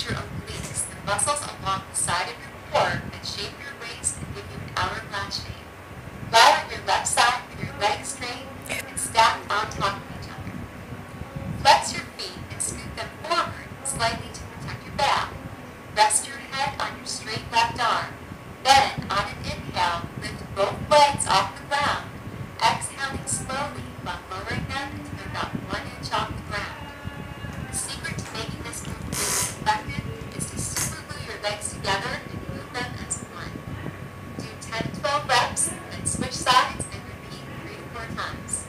your obliques, the muscles along the side of your core that shape your waist and give you an hourglass shape. Lie on your left side with your legs straight and stacked on top of each other. Flex your feet and scoot them forward slightly to protect your back. Rest your head on your straight left arm. Then, on an inhale, lift both legs off the ground, exhaling slowly while lowering them until they're about 1 inch off the ground. The secret to making this movement really effective is to super glue your legs together and move them as one. Do 10 to 12 reps, then switch sides and repeat 3 to 4 times.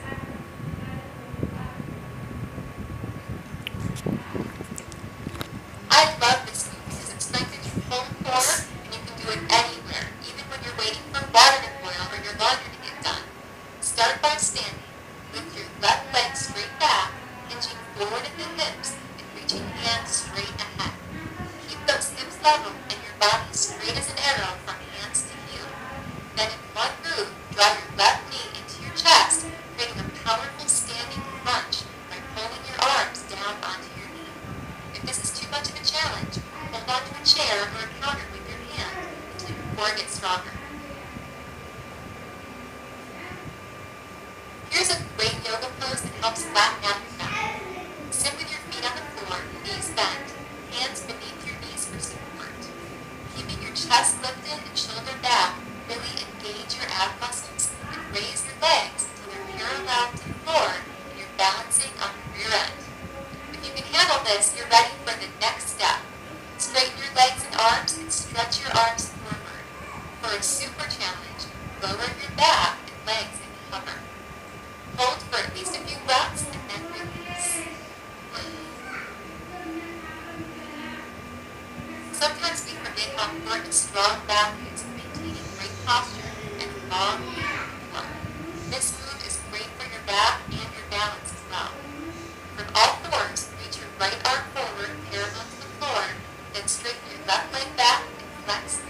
I love this move because it strengthens your whole core and you can do it anywhere, even when you're waiting for water to boil or your laundry to get done. Start by standing. Lift your left leg straight back, hinging forward at the hips and reaching hands straight ahead. Keep those hips level and your body straight as an arrow from hands to heel. Then in one move, draw your left knee into your chest, creating a powerful standing crunch by pulling your arms down onto your knee. If this is too much of a challenge, hold onto a chair or a counter with your hand until your core gets stronger. Here's a great yoga pose that helps flatten out your back. Sit with your feet on the floor, knees bent, hands beneath your knees for support. Keeping your chest lifted and shoulder back, really engage your ab muscles and raise your legs until they're parallel to the floor and you're balancing on the rear end. If you can handle this, you're ready for the next step. Straighten your legs and arms and stretch your arms forward. For a super challenge, lower your back and legs and hover. Hold for at least a few breaths and then release. Sometimes we forget how important strong back is in maintaining great posture and a long flow. This move is great for your back and your balance as well. From all fours, reach your right arm forward parallel to the floor, then straighten your left leg back and flex